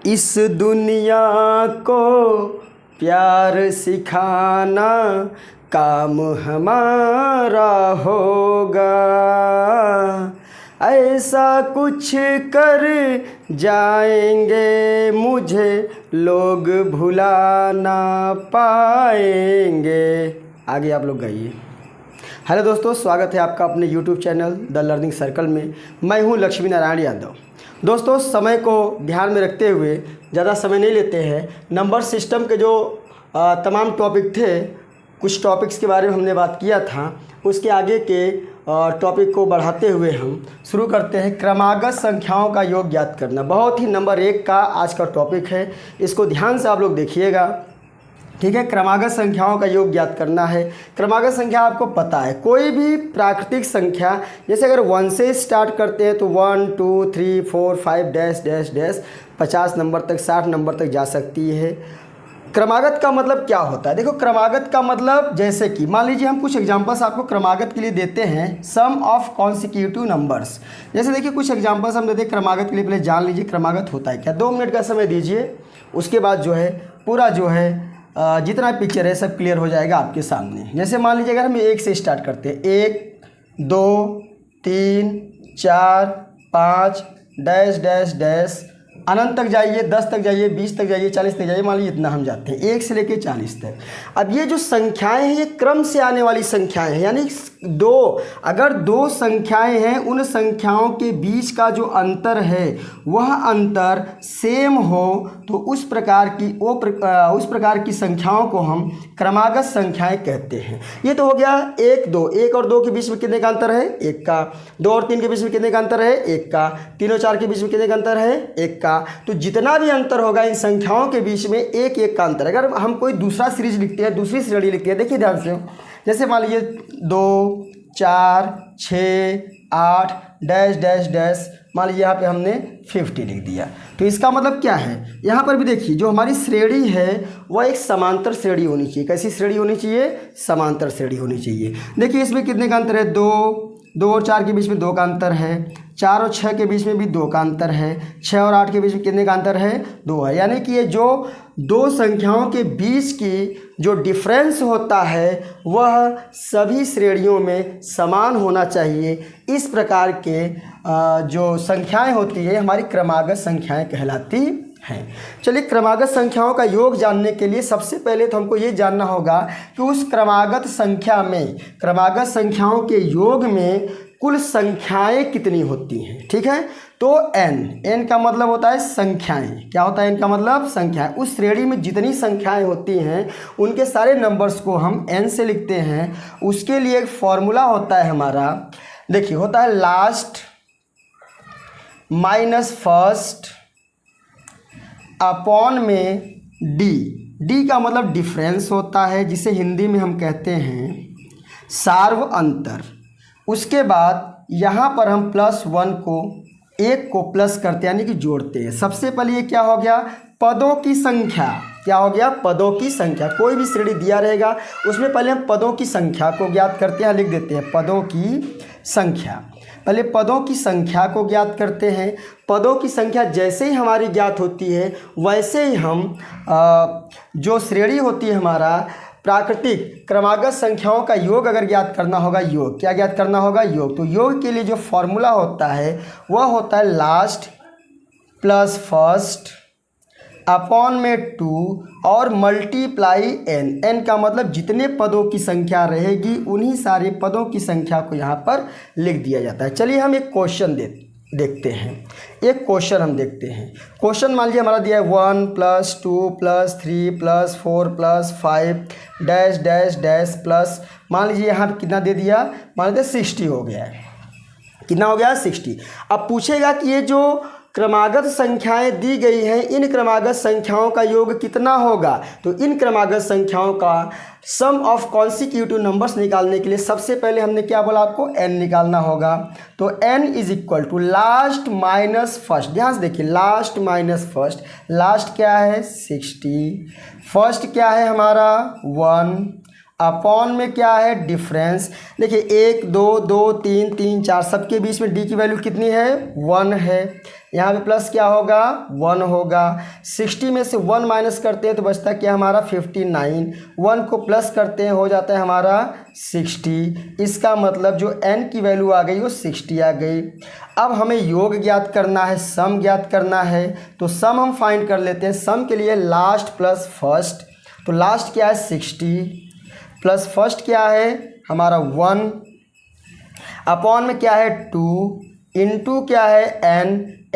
इस दुनिया को प्यार सिखाना काम हमारा होगा, ऐसा कुछ कर जाएंगे मुझे लोग भुला ना पाएंगे। आगे आप लोग गाइए। हेलो दोस्तों, स्वागत है आपका अपने YouTube channel the learning circle में। मैं हूं लक्ष्मी नारायण यादव। दोस्तों, समय को ध्यान में रखते हुए ज़्यादा समय नहीं लेते हैं। नंबर सिस्टम के जो तमाम टॉपिक थे, कुछ टॉपिक्स के बारे में हमने बात किया था, उसके आगे के टॉपिक को बढ़ाते हुए हम शुरू करते हैं। क्रमागत संख्याओं का योग ज्ञात करना बहुत ही नंबर 1 का आज का टॉपिक है। इसको ध्यान से आप लोग देखिएगा, ठीक है। क्रमागत संख्याओं का योग ज्ञात करना है। क्रमागत संख्या आपको पता है, कोई भी प्राकृतिक संख्या, जैसे अगर 1 से स्टार्ट करते हैं तो 1 2 3 4 5 डैश डैश डैश 50 नंबर तक, 60 नंबर तक जा सकती है। क्रमागत का मतलब क्या होता है? देखो, क्रमागत का मतलब जैसे कि मान लीजिए हम कुछ एग्जांपल्स आपको क्रमागत के लिए देते हैं। सम ऑफ कॉन्सिक्यूटिव नंबर्स, जैसे देखिए कुछ एग्जांपल्स हम देते हैं क्रमागत के लिए। पहले जान लीजिए क्रमागत होता है क्या। 2 मिनट का समय दीजिए, उसके बाद जो है पूरा जो है जितना पिक्चर है सब क्लियर हो जाएगा आपके सामने। जैसे मान लीजिए अगर हम 1 से स्टार्ट करते हैं, 1 2 3 4 5 डैश डैश डैश अनंत तक जाइए, 10 तक जाइए, 20 तक जाइए, 40 तक जाइए। मान लीजिए इतना हम जाते हैं, 1 से लेकर 40 तक। अब ये जो संख्याएं हैं ये क्रम से आने वाली संख्याएं हैं, यानी अगर 2 संख्याएं हैं, उन संख्याओं के बीच का जो अंतर है वह अंतर सेम हो तो उस प्रकार की संख्याओं को हम क्रमागत संख्याएं कहते हैं। ये तो हो गया 1 2। 1 और 2 के बीच में कितने का अंतर है? 1 का। 2 और 3 के बीच में कितने का अंतर है? 1 का। 3 और 4 के बीच में कितने का अंतर है? 1 का। तो जितना भी अंतर होगा इन संख्याओं के बीच में 1 1 का अंतर। अगर हम कोई दूसरा सीरीज लिखते हैं, दूसरी श्रेणी लिखते हैं, देखिए ध्यान से, जैसे मान लीजिए 2 4 6 8 डैश डैश डैश, मान लीजिए यहाँ पे हमने 50 लिख दिया। तो इसका मतलब क्या है? यहाँ पर भी देखिए जो हमारी श्रेणी है वह एक समांतर श्रेणी होनी चाहिए। कैसी श्रेणी होनी चाहिए? समांतर श्रेणी होनी चाहिए। देखिए इसमें कितने का अंतर है? 2 और 4 के बीच में 2 का अंतर है। 4 और 6 के बीच में भी 2 का अंतर है। 6 और 8 के बीच में कितने का अंतर है? 2 है। यानी कि ये जो 2 संख्याओं के बीच की जो डिफरेंस होता है वह सभी श्रेणियों में समान होना चाहिए। इस प्रकार के जो संख्याएं होती है हमारी क्रमागत संख्याएं कहलाती हैं। चलिए, क्रमागत संख्याओं का योग जानने के लिए सबसे पहले तो हमको ये जानना होगा कि उस क्रमागत संख्या में, क्रमागत संख्याओं के योग में कुल संख्याएं कितनी होती हैं, ठीक है। तो n का मतलब होता है संख्याएं। क्या होता है n का मतलब? संख्याएं। उस श्रेणी में जितनी संख्याएं होती हैं उनके सारे नंबर्स को हम n से लिखते हैं। उसके लिए एक फॉर्मूला होता है हमारा, देखिए होता है लास्ट माइनस फर्स्ट अपॉन में डी का मतलब डिफरेंस होता है, जिसे हिंदी में हम कहते हैं सार्व अंतर। उसके बाद यहाँ पर हम +1 को 1 को प्लस करते हैं, यानी कि जोड़ते हैं। सबसे पहले ये क्या हो गया? पदों की संख्या। क्या हो गया? पदों की संख्या। कोई भी श्रेणी दिया रहेगा उसमें पहले हम पदों की संख्या को ज्ञात करते हैं, लिख देते हैं पदों की संख्या। पहले पदों की संख्या को ज्ञात करते हैं। पदों की संख्या जैसे ही हमारी ज्ञात होती है वैसे ही हम जो श्रेणी होती है हमारा प्राकृतिक क्रमागत संख्याओं का योग अगर ज्ञात करना होगा, योग क्या ज्ञात करना होगा? योग। तो योग के लिए जो फॉर्मूला होता है वह होता है लास्ट प्लस फर्स्ट अपॉन में 2 और मल्टीप्लाई n का मतलब जितने पदों की संख्या रहेगी उन्हीं सारे पदों की संख्या को यहाँ पर लिख दिया जाता है। चलिए हम एक क्वेश्चन देखते हैं। एक क्वेश्चन हम देखते हैं। क्वेश्चन मान लीजिए हमारा दिया है 1 + 2 + 3 + 4 + 5 डैश डैश डैश प्लस, मान लीजिए यहाँ पर कितना दे दिया? मान लीजिए 60 हो गया है। कितना हो गया? 60। अब पूछेगा कि ये जो क्रमागत संख्याएं दी गई हैं इन क्रमागत संख्याओं का योग कितना होगा? तो इन क्रमागत संख्याओं का सम ऑफ कॉन्सिक्यूटिव नंबर्स निकालने के लिए सबसे पहले हमने क्या बोला? आपको n निकालना होगा। तो n = लास्ट माइनस फर्स्ट। ध्यान से देखिए, लास्ट माइनस फर्स्ट। लास्ट क्या है? 60। फर्स्ट क्या है हमारा? 1 अपॉन में क्या है? डिफरेंस। देखिए 1 2 2 3 3 4 सबके बीच में डी की वैल्यू कितनी है? 1 है। यहाँ पे प्लस क्या होगा 1 होगा। 60 में से 1 माइनस करते हैं तो बचता क्या हमारा 59। 1 को प्लस करते हैं हो जाता है हमारा 60। इसका मतलब जो n की वैल्यू आ गई वो 60 आ गई। अब हमें योग ज्ञात करना है, सम ज्ञात करना है, तो सम हम फाइंड कर लेते हैं। सम के लिए लास्ट प्लस फर्स्ट, तो लास्ट क्या है 60 प्लस फर्स्ट क्या है हमारा 1 अपॉन में क्या है 2 इंटू क्या है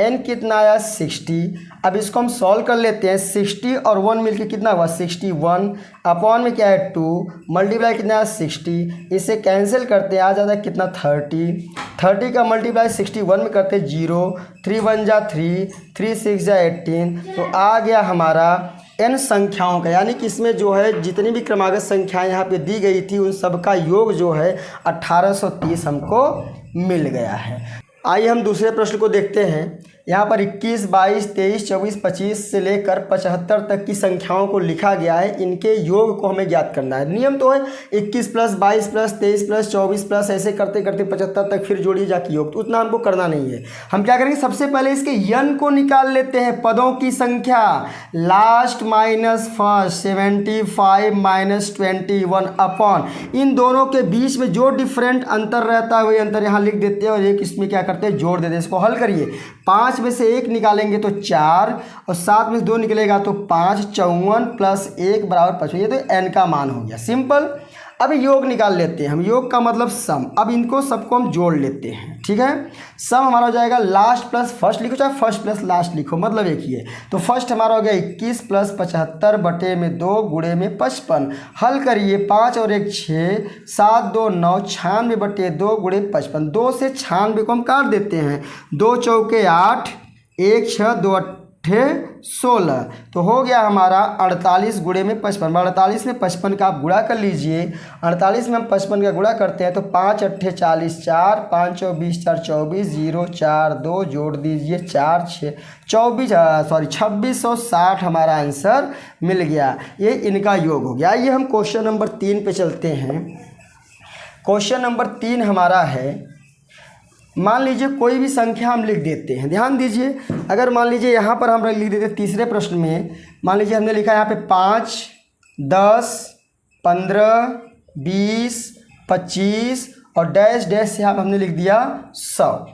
n कितना आया 60। अब इसको हम सॉल्व कर लेते हैं। 60 और 1 मिलके कितना हुआ 61 अपॉन में क्या है 2 मल्टीप्लाई कितना है 60। इसे कैंसिल करते हैं आ जाता है कितना 30 का मल्टीप्लाई 61 में करते 0 3 1 जा 3 3 6 जा 18। तो आ गया हमारा n संख्याओं का, यानी कि इसमें जो है जितनी भी क्रमागत संख्याएं यहाँ पे दी गई थी उन सब का योग जो है 1830 हमको मिल गया है। आइए हम दूसरे प्रश्न को देखते हैं। यहाँ पर 21, 22, 23, 24, 25 से लेकर 75 तक की संख्याओं को लिखा गया है। इनके योग को हमें ज्ञात करना है। नियम तो है 21 प्लस 22 प्लस 23 प्लस 24 प्लस ऐसे करते करते 75 तक फिर जोड़िए जाके योग, तो उतना हमको करना नहीं है। हम क्या करेंगे सबसे पहले इसके यन को निकाल लेते हैं, पदों की संख्या। Last minus first 75 minus 21 upon इन दोनों के बीच में जो डिफरेंट अंतर रहता है वही अंतर यहाँ लिख देते हैं और एक इसमें क्या करते हैं जोड़ देते हैं। इसको हल करिए। 5 में से 1 निकालेंगे तो 4 और 7 में से 2 निकलेगा तो 5 54 प्लस 1 बराबर 55। ये तो n का मान हो गया सिंपल। अब योग निकाल लेते हैं हम, योग का मतलब सम। अब इनको सबको हम जोड़ लेते हैं, ठीक है। सम हमारा हो जाएगा लास्ट प्लस फर्स्ट लिखो चाहे फर्स्ट प्लस लास्ट लिखो, मतलब एक ही है। तो फर्स्ट हमारा हो गया 21 प्लस 75 बटे में 2 गुणे में 55। हल करिए 5 और 1 6 7 2 9 96 बटे 2 गुणे 55। 2 से 96 को हम काट देते हैं। 2 चौके 8 1 6 2 8 16, तो हो गया हमारा 48 गुणे में 55। 48 में 55 का आप गुणा कर लीजिए। 48 में हम 55 का गुणा करते हैं तो 5 8 40 4 5 और 20 4 24 0 4 2 जोड़ दीजिए 4 6 2660 हमारा आंसर मिल गया। ये इनका योग हो गया। ये हम क्वेश्चन नंबर 3 पे चलते हैं। क्वेश्चन नंबर 3 हमारा है, मान लीजिए कोई भी संख्या हम लिख देते हैं। ध्यान दीजिए, अगर मान लीजिए यहाँ पर हम लिख देते हैं तीसरे प्रश्न में, मान लीजिए हमने लिखा यहाँ पे 5 10 15 20 25 और डैश डैश से हमने लिख दिया 100।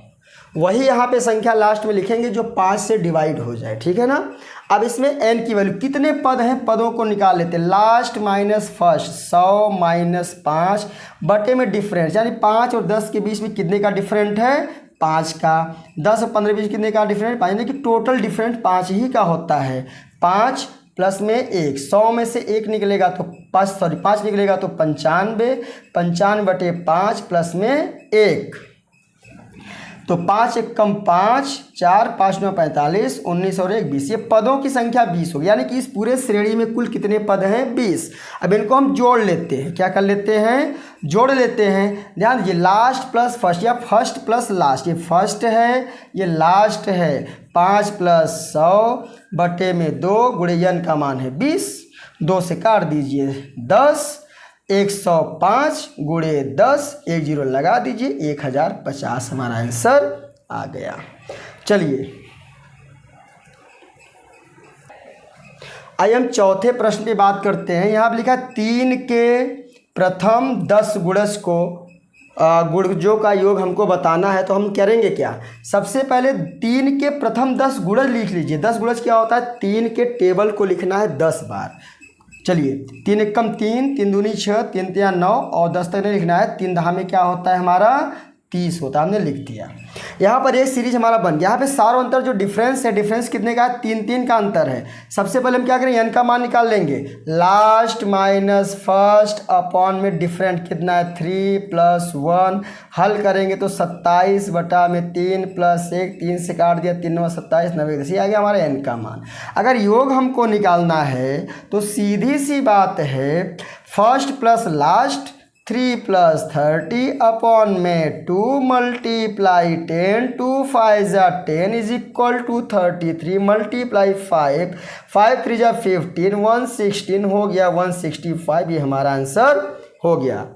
वही यहाँ पे संख्या लास्ट में लिखेंगे जो 5 से डिवाइड हो जाए, ठीक है ना। अब इसमें n की वैल्यू कितने पद हैं, पदों को निकाल लेते हैं। लास्ट माइनस फर्स्ट 100 माइनस 5 बटे में डिफरेंस, यानी 5 और 10 के बीच में कितने का डिफरेंट है 5 का। 10 और 15 के बीच कितने का डिफरेंट 5, यानी कि टोटल डिफरेंट 5 ही का होता है। 5 प्लस में 1 100 में से 1 निकलेगा तो 5 निकलेगा तो 95 95 बटे 5 प्लस में 1, तो 5 1 कम 5 4 5 9 45 19 और 1 20। ये पदों की संख्या 20 होगी, यानी कि इस पूरे श्रेणी में कुल कितने पद हैं 20। अब इनको हम जोड़ लेते हैं। क्या कर लेते हैं जोड़ लेते हैं। ध्यान दीजिए लास्ट प्लस फर्स्ट या फर्स्ट प्लस लास्ट, ये फर्स्ट है ये लास्ट है। 5 प्लस 100 बटे में 2 गुणे n का मान है 20, 2 से काट दीजिए 10 105 गुणे 10 1 0 लगा दीजिए 1050 हमारा आंसर आ गया। चलिए आइए हम चौथे प्रश्न की बात करते हैं। यहाँ पर लिखा 3 के प्रथम 10 गुणज को गुणजों का योग हमको बताना है। तो हम करेंगे क्या, सबसे पहले 3 के प्रथम 10 गुणज लिख लीजिए। 10 गुणज क्या होता है 3 के टेबल को लिखना है 10 बार। चलिए 3 1 कम 3 3 दूनी 6 3 3 9 और 10 तक नहीं लिखना है। 3 दहा में क्या होता है हमारा 30 होता है, हमने लिख दिया। यहाँ पर एक सीरीज हमारा बन गया। यहाँ पे सारों अंतर जो डिफरेंस है, डिफरेंस कितने का है 3 3 का अंतर है। सबसे पहले हम क्या करें n का मान निकाल लेंगे। लास्ट माइनस फर्स्ट अपॉन में डिफरेंट कितना है 3 प्लस 1। हल करेंगे तो 27 बटा में 3 प्लस 1 3 से काट दिया 3 9 27 90 10 आ गया हमारा n का मान। अगर योग हमको निकालना है तो सीधी सी बात है first plus last 3 plus 30 upon में 2 मल्टीप्लाई 10 2 5 जा 10 इज इक्वल टू 33 मल्टीप्लाई 5 5 3 जा 15 116 हो गया 165। ये हमारा आंसर हो गया।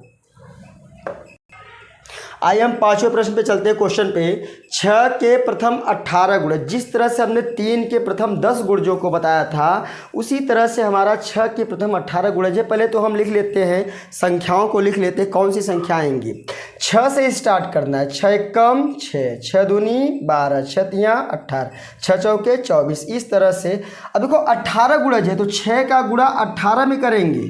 आइए हम पांचवें प्रश्न पे चलते हैं। क्वेश्चन पे 6 के प्रथम 18 गुण, जिस तरह से हमने 3 के प्रथम 10 गुणजों को बताया था उसी तरह से हमारा 6 के प्रथम 18 गुणज है। पहले तो हम लिख लेते हैं, संख्याओं को लिख लेते हैं, कौन सी संख्या आएंगी। 6 से स्टार्ट करना है। 6 एकम 6, 6 दूनी 12, 6 तियाँ 18, 6 चौके 24, इस तरह से। अब देखो 18 गुणज है तो 6 का गुणा 18 में करेंगे।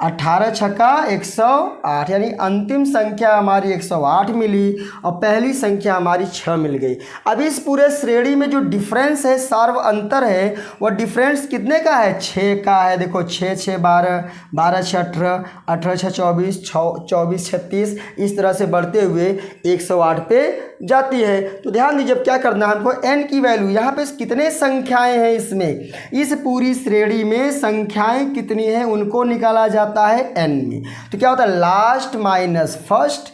18 छक्का 108, यानी अंतिम संख्या हमारी 108 मिली और पहली संख्या हमारी 6 मिल गई। अब इस पूरे श्रेणी में जो डिफरेंस है, सार्व अंतर है, वह डिफरेंस कितने का है? 6 का है। देखो 6 6 12, 12 6 18, 18 6 24, 24 36, इस तरह से बढ़ते हुए 108 पे जाती है। तो ध्यान दीजिए अब क्या करना है हमको, n की वैल्यू, यहाँ पे कितने संख्याएं हैं इसमें, इस पूरी श्रेणी में संख्याएं कितनी हैं उनको निकाला जाता है n में। तो क्या होता है, लास्ट माइनस फर्स्ट,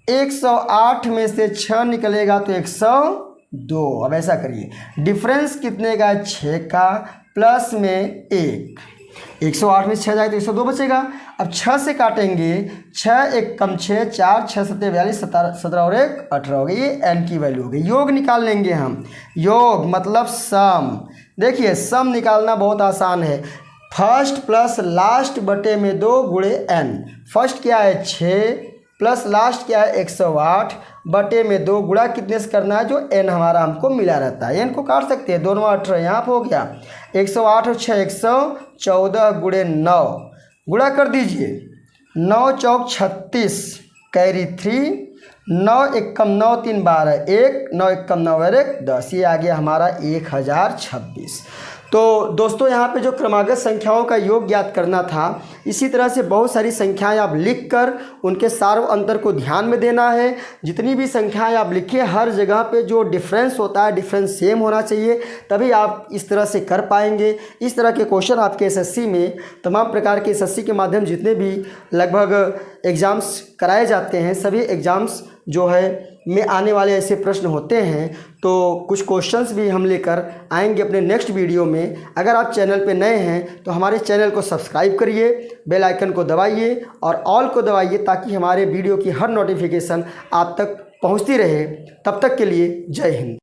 108 में से 6 निकलेगा तो 102। अब ऐसा करिए, डिफरेंस कितने का? 6 का, प्लस में 108 में 6 जाएगा तो 102 बचेगा। अब 6 से काटेंगे, 6 एक कम 6, 4 6 7 42, 17 और 1 18 हो गई। ये n की वैल्यू हो गई। योग निकाल लेंगे हम, योग मतलब सम। देखिए सम निकालना बहुत आसान है, फर्स्ट प्लस लास्ट बटे में 2 गुणे n। फर्स्ट क्या है 6 प्लस लास्ट क्या है 108 बटे में 2 गुणा कितने से करना है, जो n हमारा हमको मिला रहता है। n को काट सकते हैं, दोनों 18 यहाँ पर हो गया। 108 और 6 114 गुणे 9 गुणा कर दीजिए, 9 चौक 36, कैरी 3, 9 एकम 9 3 12, 1 9 एकम 9 और 1 10, ये आ गया हमारा 1026। तो दोस्तों यहाँ पे जो क्रमागत संख्याओं का योग ज्ञात करना था, इसी तरह से बहुत सारी संख्याएं आप लिखकर उनके सार्व अंतर को ध्यान में देना है। जितनी भी संख्याएं आप लिखिए, हर जगह पे जो डिफरेंस होता है डिफरेंस सेम होना चाहिए, तभी आप इस तरह से कर पाएंगे। इस तरह के क्वेश्चन आपके एसएससी में, तमाम प्रकार के एसएससी के माध्यम जितने भी लगभग एग्ज़ाम्स कराए जाते हैं, सभी एग्ज़ाम्स जो है में आने वाले ऐसे प्रश्न होते हैं। तो कुछ क्वेश्चंस भी हम लेकर आएंगे अपने नेक्स्ट वीडियो में। अगर आप चैनल पे नए हैं तो हमारे चैनल को सब्सक्राइब करिए, बेल आइकन को दबाइए और ऑल को दबाइए, ताकि हमारे वीडियो की हर नोटिफिकेशन आप तक पहुंचती रहे। तब तक के लिए जय हिंद।